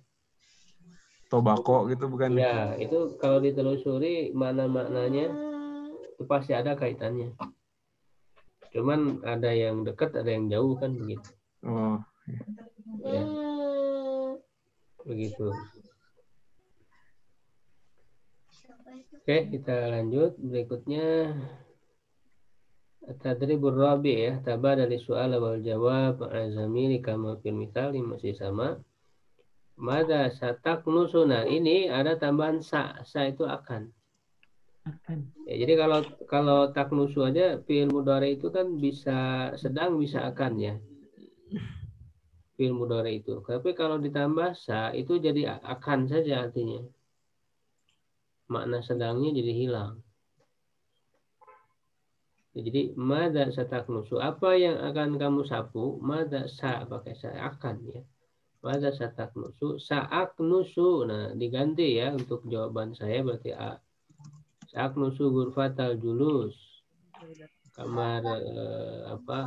Tobako gitu bukan? Ya, itu kalau ditelusuri maknanya itu pasti ada kaitannya. Cuman ada yang dekat, ada yang jauh kan begitu. Oh, Ya. Begitu. Oke, kita lanjut berikutnya. Tadribur rabi ya, tabah dari soal wal jawab azamili kama fil misali masih sama. Mada satak nusuna, ini ada tambahan sa itu akan. Ya, jadi kalau taknusu aja fi'il mudhari itu kan bisa sedang bisa akan ya. Fi'il mudhari itu. Tapi kalau ditambah sa itu jadi akan saja artinya. Makna sedangnya jadi hilang. Ya, jadi mada sataknusu, apa yang akan kamu sapu? Mada sa pakai sa akan ya. Mada sataknusu, saaknusu. Nah, diganti ya untuk jawaban saya berarti a. Saaknusu ghurfatal julus. Kamar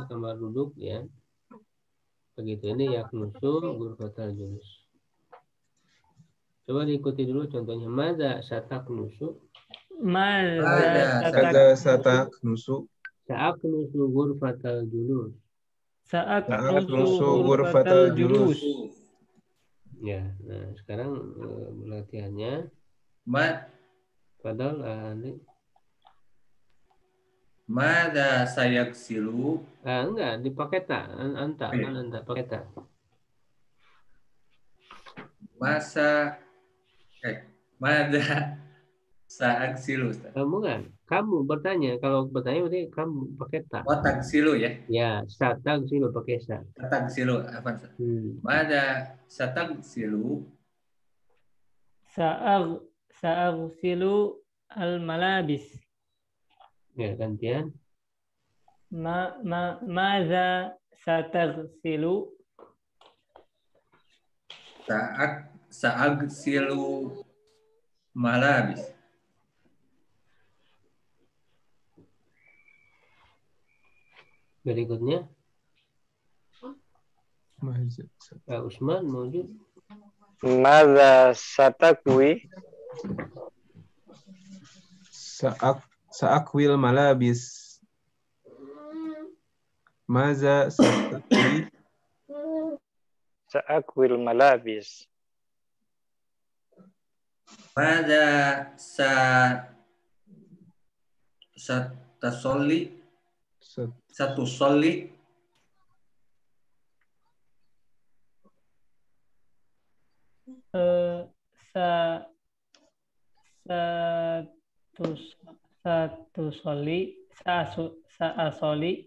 kamar duduk ya. Begitu, ini yaknusu ghurfatal julus. Coba diikuti dulu contohnya. Madza sataknusu? Madza sataknusu? Saaknusu ghurfatal julus. Saaknusu ghurfatal julus. Ya, nah sekarang latihannya. Padahal Andi. Mada sayaksilu? Enggak, dipakai tak. Anta pakai tak. Mada saaksilu? Kamu kan? Kamu bertanya. Kalau bertanya berarti kamu pakai tak. Oh, taksilu ya? Ya, saksilu pakai sa. Taksilu, apa? Mada sataksilu? Sa'agsilu al-malabis. Ya, gantian. Maza satagsilu? Sa'agsilu malabis. Berikutnya. Pak Usman mawjud. Madza satakwi? Sa'akwil malabis. Maza satakwi? Sa'akwil malabis. Mada satasolli? Satu solli? Sa satu soli saasoli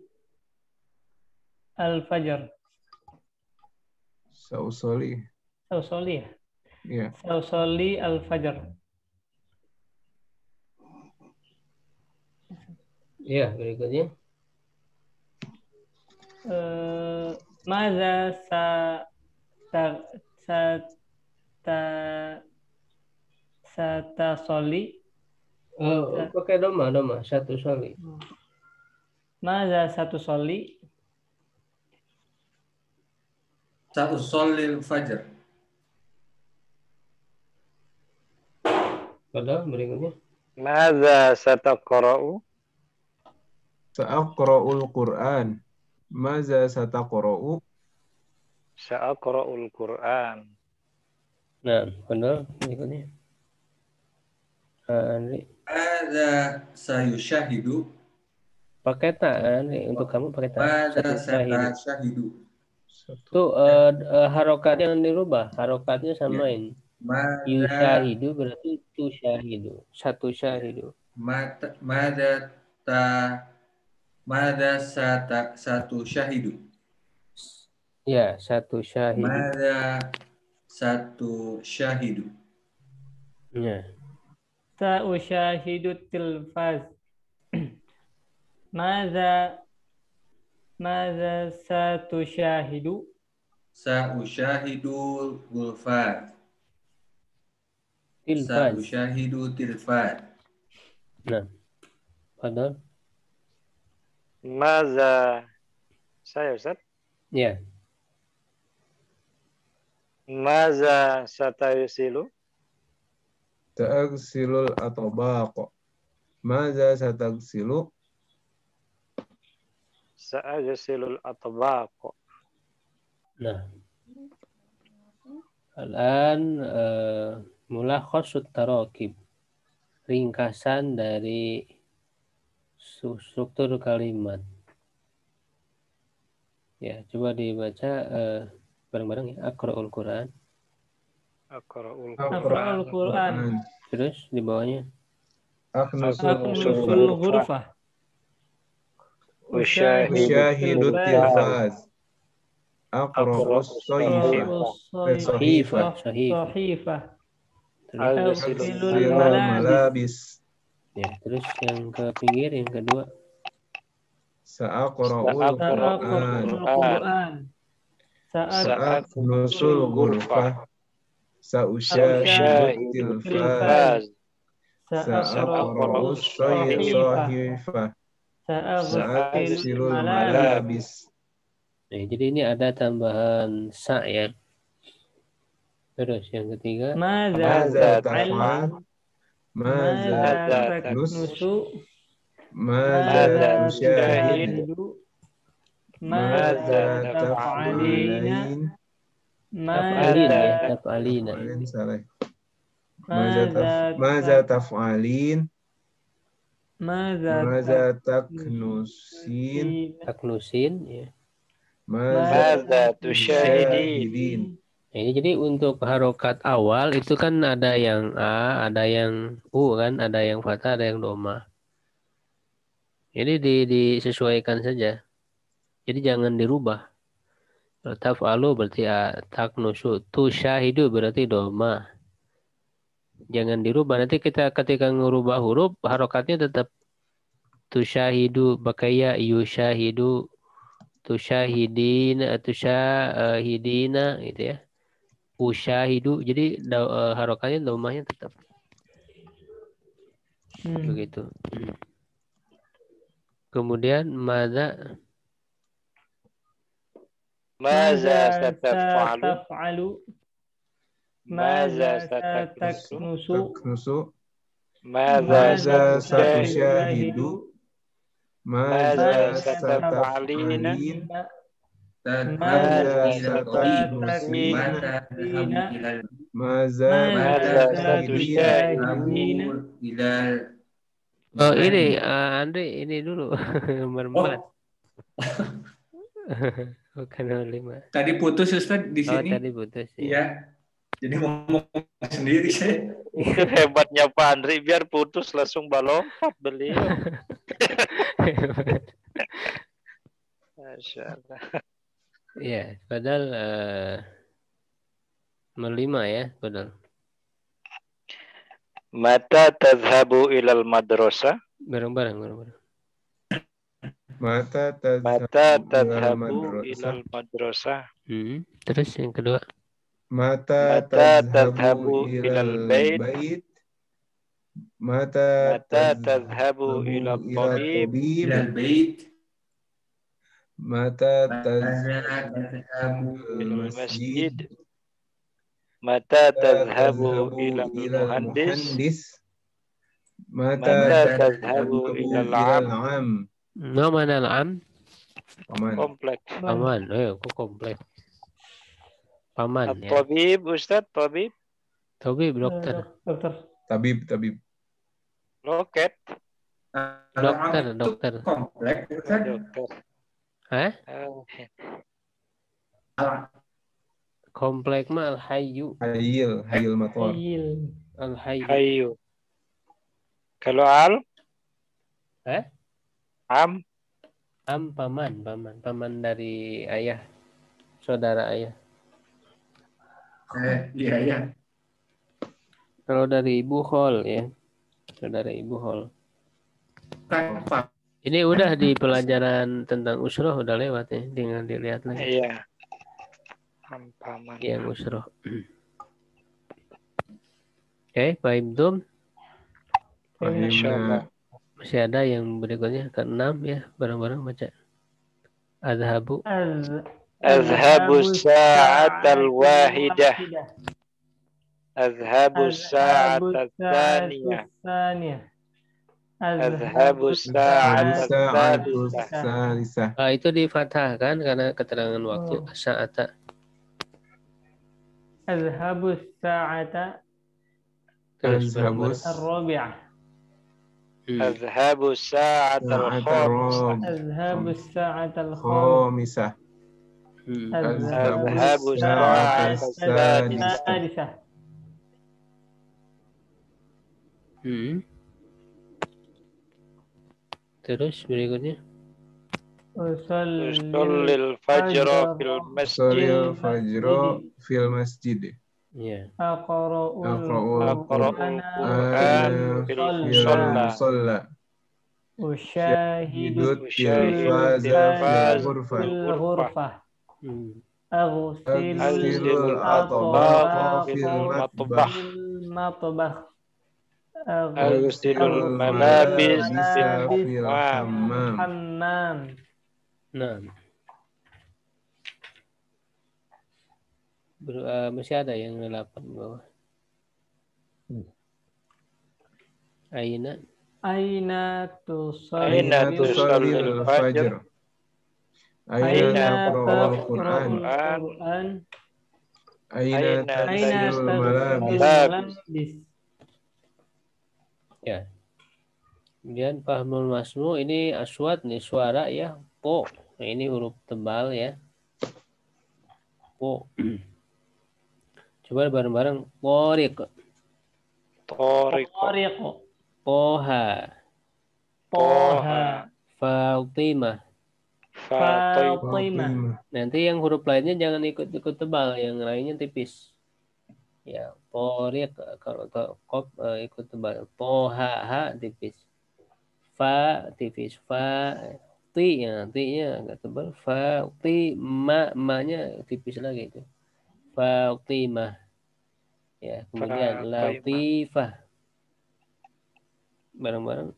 al-fajr. Sausoli. Sausoli ya? Iya. Sausoli al-fajr. Ya, berikutnya. Maza satasoli. Pakai doma, satu soli. Maza satu soli. Sa'usallil fajr. Pada berikutnya. Madza sataqra'u? Sa'aqra'ul Qur'an. Maza sataqra'u? Sa'aqra'ul Qur'an. Nah, pada berikutnya. Andri. Ada sayusyahidu. Pakai tak, Andri. Untuk kamu pakai tak. Ada Syahidu. syahidu. Tuh harokatnya yang dirubah. Harokatnya samain. Yusyahidu berarti tu syahidu. Satu syahidu. Satu syahidu. Ya, satu syahidu. Satu syahidu. Ya. Sa'usyahidu tilfaz. Maza satu syahidu. Sa'usyahidul gulfat. Tilfaz. Sa'usyahidu tilfat. Nah. Pada. Maza saya Ustaz? Ya. Maza satayusilu? Ta'agsilul atobaq. Maza satagsilu? Sa'agsilul atbaq. Nah. Al-an mulakhasut tarakib. Ringkasan dari struktur kalimat. Ya, coba dibaca bareng-bareng ya. Aqra'ul Qur'an. Aqra'ul Quran. Terus di bawahnya. Aknusul ghurfah. Usyahidut tilfaz. Aqra'us Sahifah. Agsilul malabis. Ya, terus yang ke pinggir yang kedua. Sa'aqra'ul Qur'an. Sa'aknusul ghurfah. Sa'usyahidut tilfaz. Sa'aqra'us sahifah. Sa'agsilul malabis. Nah, jadi ini ada tambahan sa ya. Terus yang ketiga. Maza taf'al. Maza taknusu. Maza tusyahidu. Maza taf'alina. Taf'alina. Maza taf'alin. Maza taknusin. Taknusin ya. Maza tusyahidin. Nah, ini jadi untuk harokat awal itu kan ada yang A, ada yang U kan, ada yang fathah, ada yang doma. Ini disesuaikan saja. Jadi jangan dirubah. Taf'alu berarti A, taknusu, tusyahidu berarti doma. Jangan dirubah. Nanti kita ketika ngerubah huruf, harokatnya tetap tusyahidu, bakaya yusyahidu, tusyahidina, tusyahidina gitu ya. Usyahidu, jadi harokatnya domahnya tetap begitu. Kemudian maza sataf'alu. Maza sataknusu. Maza satusyahidu. Maza sataf'alin. Maza sataf'alina. Maza sataf'alina. Oh ini Andre ini dulu nomor 4. Bukan nomor 5. Tadi putus Ustaz di sini. Oh tadi putus ya. Jadi ngomong sendiri saya. Itu hebatnya Pak Andri, biar putus langsung balompat beliau. Masya Allah. Ya, padahal melima ya, padahal. Mata tadhabu ilal madrasah. Bareng-bareng. Mata Mata tadhabu tadhabu ilal madrasah. Terus yang kedua. Mata Mata tadhabu tadhabu ilal bait. bait. Mata tadhabu ilal tabib. Ilal bait. Mata tadhabu ilal masjid. masjid. Mata tadhabu ilal muhandis. Mata tadhabu ilal am. Mana al-am? Paman. Kompleks. Paman. Kok kompleks? Paman ya. Tabib, Ustaz, tabib. Tabib, dokter. Dokter. Tabib. Loket. Dokter. Komplek kan? Dokter. Hah? Alat. Komplek mah al-hayyu. Hayil motor. Al-hayyu. Hayu. Kalau al? Am? Am paman dari ayah, saudara ayah. Iya ya. Kalau dari ibu khol ya, saudara ibu khol. Kan Pak. Ini udah di pelajaran tentang usroh udah lewat ya, tinggal dilihat lagi. Iya. Am paman. Yang usroh. Oke, fahimtum? Insyaallah. Masih ada yang berikutnya ke-6 ya, bareng-bareng baca. Azhabu. Azhabu sa'atal wahidah. Azhabu sa'atal thaniyah. Azhabu sa'atal thalithah. Itu di fathah kan karena keterangan waktu sa'ata. Azhabu sa'ata ar-rabi'ah. Azhabu sa'atal khamisah. Azhabu sa'atal khamisah. Azhabu sa'atal sadisah. Terus berikutnya. Usallil fajra fil masjid. Ya. Aqra'ul Qur'an fil musalla. Usyahidu tilfaz fil ghurfah. Aghsilul atbaq fil matbakh. Aghsilul malabis fil hammam. Nah. Masih ada yang 8 bawah. Aina tusallil fajr. Aina taqra'ul Qur'an. Aina taghsilul malabis. Ya. Kemudian fahmul masmu ini aswat nih suara ya, po. Nah, ini huruf tebal ya. Po. Coba bareng-bareng. Tariq. Poha. Fatimah. Nanti yang huruf lainnya jangan ikut tebal, yang lainnya tipis. Ya, tariq kalau kop ikut tebal. Poha tipis. Fa tipis. Fa ti-nya agak tebal. Fa ti ma-nya tipis lagi itu. Fatimah. Ya, kemudian latifah. Bareng-bareng.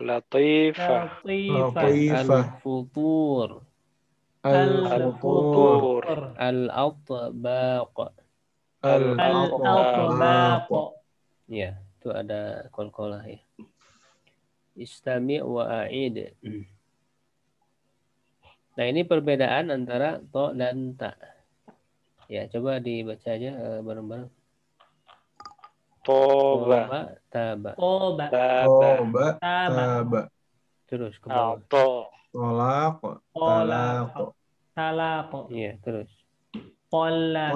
Latifah. Al-futur. Al-atbaq. Ya, itu ada qalqalah ya. Istami' wa a'id. Nah, ini perbedaan antara to dan ta. Ya, coba dibaca aja bareng-bareng. Toba. Taba. Terus ke bawah. Talaq. Iya, terus. Qalla.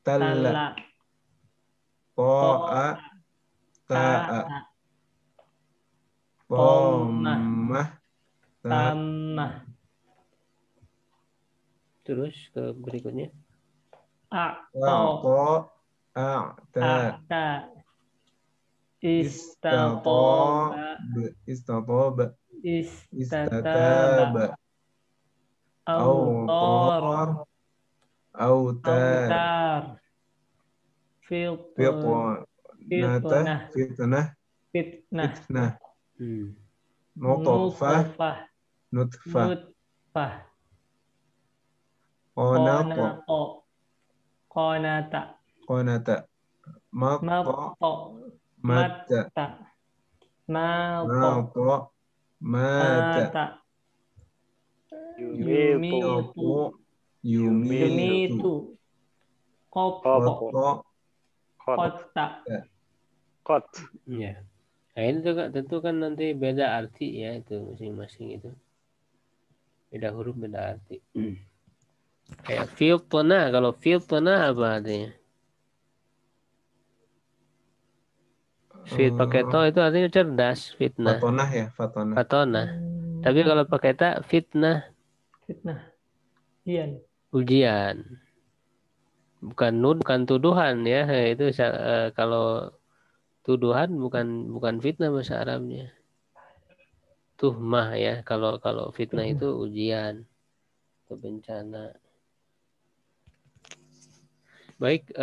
talla, qa'a, ta'a, qammah, tamah, Terus ke berikutnya. a'ta, a'ta, a'ta, istatoba, istatoba, istataba, istataba, autar, autar, autar, fitnah, fitnah, fitnah, Hmm. nutfah, nutfah, nutfah, nutfah, qanata, qanata, qanata, matta, matta, matta, matta, mata, mata, Yumitu. yumitu, qatta, kota, Kot. Ya. Nah, ini juga tentu kan nanti beda arti ya itu masing-masing itu. Beda huruf, beda arti. Kayak fitnah, kalau fitnah apa artinya? Fit pakai to itu artinya cerdas, fitnah. fatonah ya, fatonah. Fatonah. Tapi kalau pakai ta, fitnah, fitnah, ian, ujian. Bukan tuduhan ya. Itu kalau tuduhan bukan fitnah bahasa Arabnya. Tuhmah ya. Kalau fitnah itu ujian atau bencana. Baik,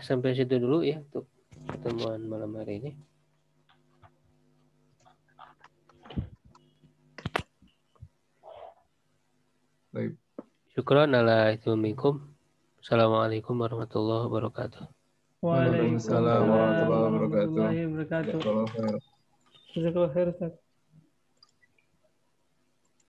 sampai situ dulu ya untuk pertemuan malam hari ini. Baik. Syukran ala ihtimaamikum. Assalamualaikum warahmatullahi wabarakatuh. Waalaikumsalam warahmatullahi wabarakatuh. warahmatullahi wabarakatuh. Jazakallahu khair. Jazakallahu khair, Ustaz.